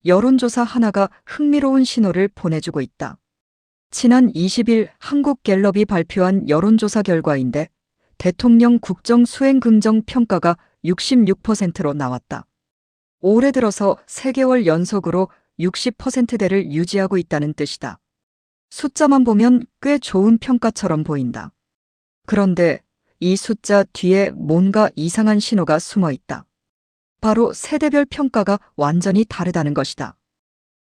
여론조사 하나가 흥미로운 신호를 보내주고 있다. 지난 20일 한국갤럽이 발표한 여론조사 결과인데 대통령 국정 수행 긍정 평가가 66%로 나왔다. 올해 들어서 3개월 연속으로 60%대를 유지하고 있다는 뜻이다. 숫자만 보면 꽤 좋은 평가처럼 보인다. 그런데 이 숫자 뒤에 뭔가 이상한 신호가 숨어 있다. 바로 세대별 평가가 완전히 다르다는 것이다.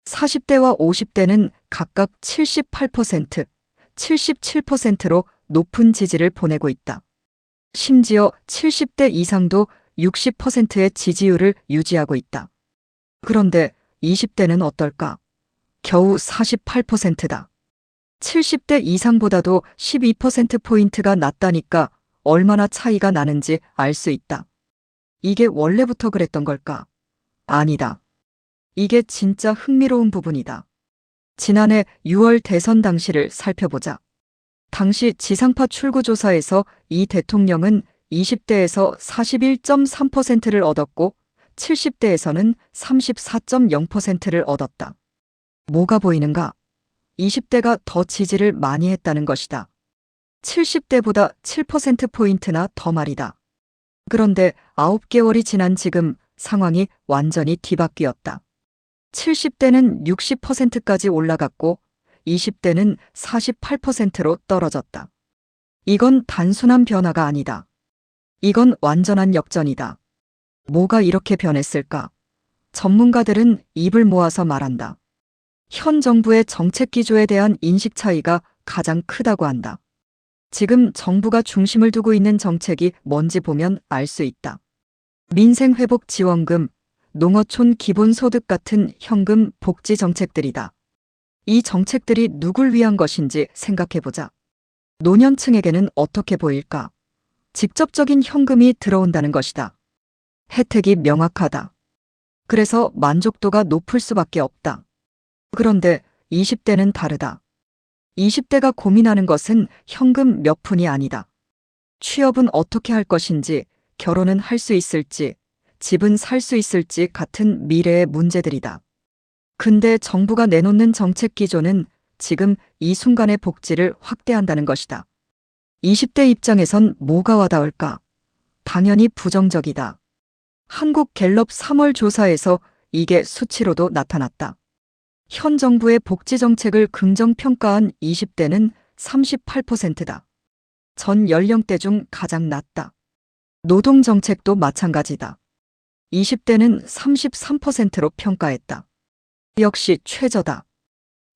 40대와 50대는 각각 78%, 77%로 높은 지지를 보내고 있다. 심지어 70대 이상도 60%의 지지율을 유지하고 있다. 그런데 20대는 어떨까? 겨우 48%다. 70대 이상보다도 12%포인트가 낮다니까 얼마나 차이가 나는지 알 수 있다. 이게 원래부터 그랬던 걸까? 아니다. 이게 진짜 흥미로운 부분이다. 지난해 6월 대선 당시를 살펴보자. 당시 지상파 출구조사에서 이 대통령은 20대에서 41.3%를 얻었고 70대에서는 34.0%를 얻었다. 뭐가 보이는가? 20대가 더 지지를 많이 했다는 것이다. 70대보다 7%포인트나 더 말이다. 그런데 9개월이 지난 지금 상황이 완전히 뒤바뀌었다. 70대는 60%까지 올라갔고 20대는 48%로 떨어졌다. 이건 단순한 변화가 아니다. 이건 완전한 역전이다. 뭐가 이렇게 변했을까? 전문가들은 입을 모아서 말한다. 현 정부의 정책 기조에 대한 인식 차이가 가장 크다고 한다. 지금 정부가 중심을 두고 있는 정책이 뭔지 보면 알 수 있다. 민생회복지원금, 농어촌 기본소득 같은 현금 복지 정책들이다. 이 정책들이 누굴 위한 것인지 생각해보자. 노년층에게는 어떻게 보일까? 직접적인 현금이 들어온다는 것이다. 혜택이 명확하다. 그래서 만족도가 높을 수밖에 없다. 그런데 20대는 다르다. 20대가 고민하는 것은 현금 몇 푼이 아니다. 취업은 어떻게 할 것인지, 결혼은 할 수 있을지, 집은 살 수 있을지 같은 미래의 문제들이다. 근데 정부가 내놓는 정책 기조는 지금 이 순간의 복지를 확대한다는 것이다. 20대 입장에선 뭐가 와닿을까? 당연히 부정적이다. 한국갤럽 3월 조사에서 이게 수치로도 나타났다. 현 정부의 복지 정책을 긍정평가한 20대는 38%다. 전 연령대 중 가장 낮다. 노동 정책도 마찬가지다. 20대는 33%로 평가했다. 역시 최저다.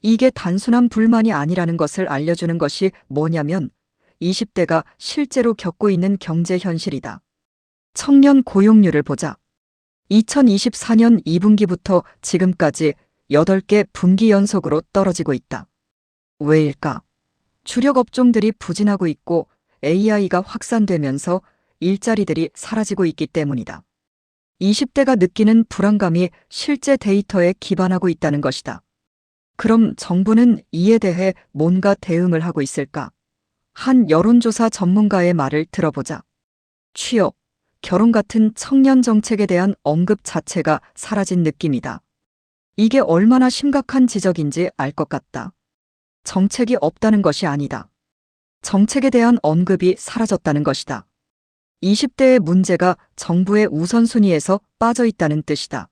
이게 단순한 불만이 아니라는 것을 알려주는 것이 뭐냐면 20대가 실제로 겪고 있는 경제 현실이다. 청년 고용률을 보자. 2024년 2분기부터 지금까지 8개 분기 연속으로 떨어지고 있다. 왜일까? 주력 업종들이 부진하고 있고 AI가 확산되면서 일자리들이 사라지고 있기 때문이다. 20대가 느끼는 불안감이 실제 데이터에 기반하고 있다는 것이다. 그럼 정부는 이에 대해 뭔가 대응을 하고 있을까? 한 여론조사 전문가의 말을 들어보자. 취업, 결혼 같은 청년 정책에 대한 언급 자체가 사라진 느낌이다. 이게 얼마나 심각한 지적인지 알 것 같다. 정책이 없다는 것이 아니다. 정책에 대한 언급이 사라졌다는 것이다. 20대의 문제가 정부의 우선순위에서 빠져 있다는 뜻이다.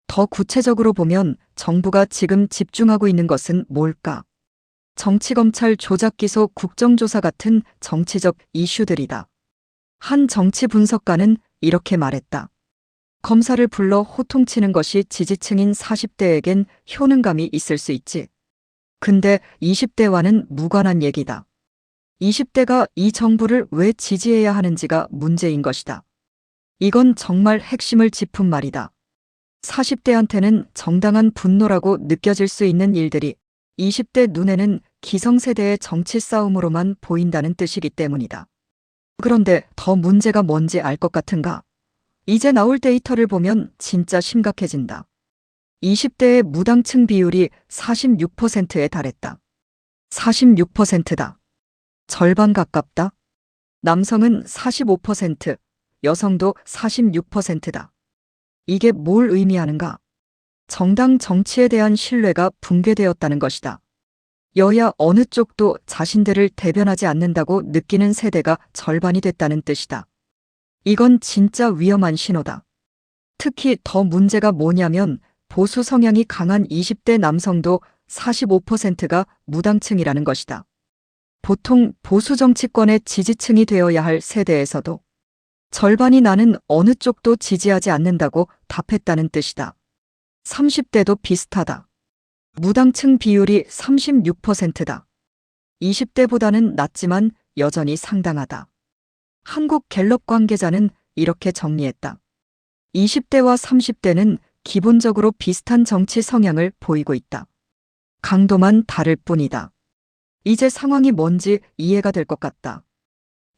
더 구체적으로 보면 정부가 지금 집중하고 있는 것은 뭘까? 정치검찰 조작기소 국정조사 같은 정치적 이슈들이다. 한 정치 분석가는 이렇게 말했다. 검사를 불러 호통치는 것이 지지층인 40대에겐 효능감이 있을 수 있지. 근데 20대와는 무관한 얘기다. 20대가 이 정부를 왜 지지해야 하는지가 문제인 것이다. 이건 정말 핵심을 짚은 말이다. 40대한테는 정당한 분노라고 느껴질 수 있는 일들이 20대 눈에는 기성세대의 정치 싸움으로만 보인다는 뜻이기 때문이다. 그런데 더 문제가 뭔지 알 것 같은가? 이제 나올 데이터를 보면 진짜 심각해진다. 20대의 무당층 비율이 46%에 달했다. 46%다. 절반 가깝다. 남성은 45%, 여성도 46%다. 이게 뭘 의미하는가? 정당 정치에 대한 신뢰가 붕괴되었다는 것이다. 여야 어느 쪽도 자신들을 대변하지 않는다고 느끼는 세대가 절반이 됐다는 뜻이다. 이건 진짜 위험한 신호다. 특히 더 문제가 뭐냐면 보수 성향이 강한 20대 남성도 45%가 무당층이라는 것이다. 보통 보수 정치권의 지지층이 되어야 할 세대에서도 절반이 나는 어느 쪽도 지지하지 않는다고 답했다는 뜻이다. 30대도 비슷하다. 무당층 비율이 36%다. 20대보다는 낮지만 여전히 상당하다. 한국 갤럽 관계자는 이렇게 정리했다. 20대와 30대는 기본적으로 비슷한 정치 성향을 보이고 있다. 강도만 다를 뿐이다. 이제 상황이 뭔지 이해가 될 것 같다.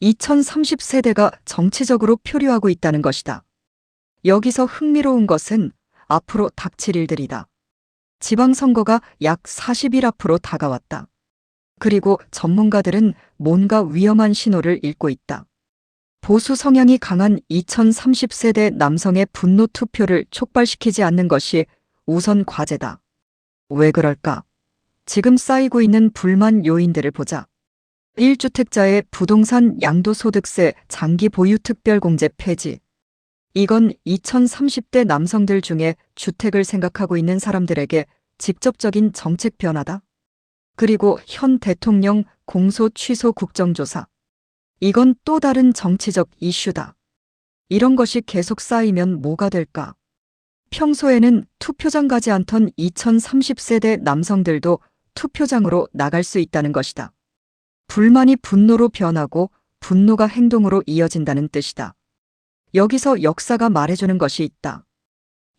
2030세대가 정치적으로 표류하고 있다는 것이다. 여기서 흥미로운 것은 앞으로 닥칠 일들이다. 지방선거가 약 40일 앞으로 다가왔다. 그리고 전문가들은 뭔가 위험한 신호를 읽고 있다. 보수 성향이 강한 2030세대 남성의 분노 투표를 촉발시키지 않는 것이 우선 과제다. 왜 그럴까? 지금 쌓이고 있는 불만 요인들을 보자. 1주택자의 부동산 양도소득세 장기 보유 특별공제 폐지. 이건 2030대 남성들 중에 주택을 생각하고 있는 사람들에게 직접적인 정책 변화다. 그리고 현 대통령 공소 취소 국정조사. 이건 또 다른 정치적 이슈다. 이런 것이 계속 쌓이면 뭐가 될까? 평소에는 투표장 가지 않던 2030세대 남성들도 투표장으로 나갈 수 있다는 것이다. 불만이 분노로 변하고 분노가 행동으로 이어진다는 뜻이다. 여기서 역사가 말해주는 것이 있다.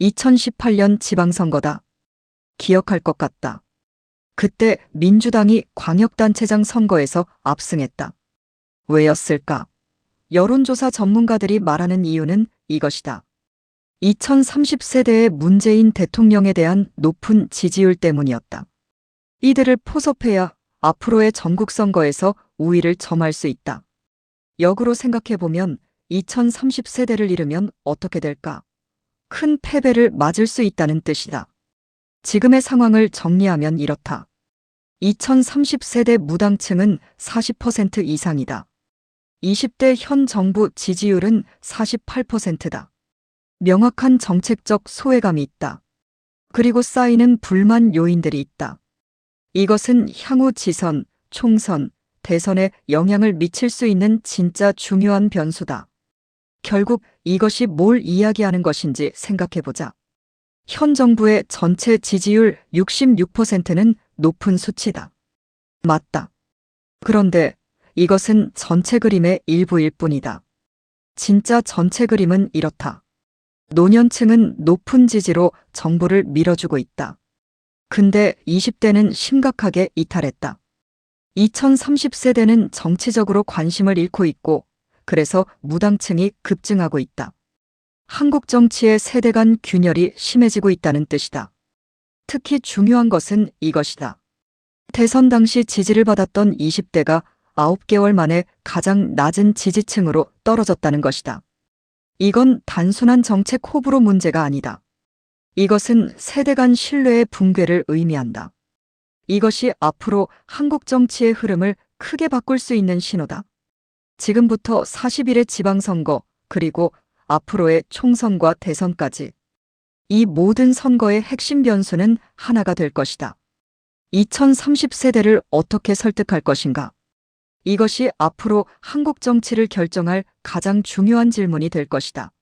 2018년 지방선거다. 기억할 것 같다. 그때 민주당이 광역단체장 선거에서 압승했다. 왜였을까? 여론조사 전문가들이 말하는 이유는 이것이다. 2030세대의 문재인 대통령에 대한 높은 지지율 때문이었다. 이들을 포섭해야 앞으로의 전국 선거에서 우위를 점할 수 있다. 역으로 생각해보면 2030세대를 잃으면 어떻게 될까? 큰 패배를 맞을 수 있다는 뜻이다. 지금의 상황을 정리하면 이렇다. 2030세대 무당층은 40% 이상이다. 20대 현 정부 지지율은 48%다. 명확한 정책적 소외감이 있다. 그리고 쌓이는 불만 요인들이 있다. 이것은 향후 지선, 총선, 대선에 영향을 미칠 수 있는 진짜 중요한 변수다. 결국 이것이 뭘 이야기하는 것인지 생각해보자. 현 정부의 전체 지지율 66%는 높은 수치다. 맞다. 그런데 이것은 전체 그림의 일부일 뿐이다. 진짜 전체 그림은 이렇다. 노년층은 높은 지지로 정부를 밀어주고 있다. 근데 20대는 심각하게 이탈했다. 2030세대는 정치적으로 관심을 잃고 있고, 그래서 무당층이 급증하고 있다. 한국 정치의 세대 간 균열이 심해지고 있다는 뜻이다. 특히 중요한 것은 이것이다. 대선 당시 지지를 받았던 20대가 9개월 만에 가장 낮은 지지층으로 떨어졌다는 것이다. 이건 단순한 정책 호불호 문제가 아니다. 이것은 세대 간 신뢰의 붕괴를 의미한다. 이것이 앞으로 한국 정치의 흐름을 크게 바꿀 수 있는 신호다. 지금부터 40일의 지방선거, 그리고 앞으로의 총선과 대선까지. 이 모든 선거의 핵심 변수는 하나가 될 것이다. 2030세대를 어떻게 설득할 것인가? 이것이 앞으로 한국 정치를 결정할 가장 중요한 질문이 될 것이다.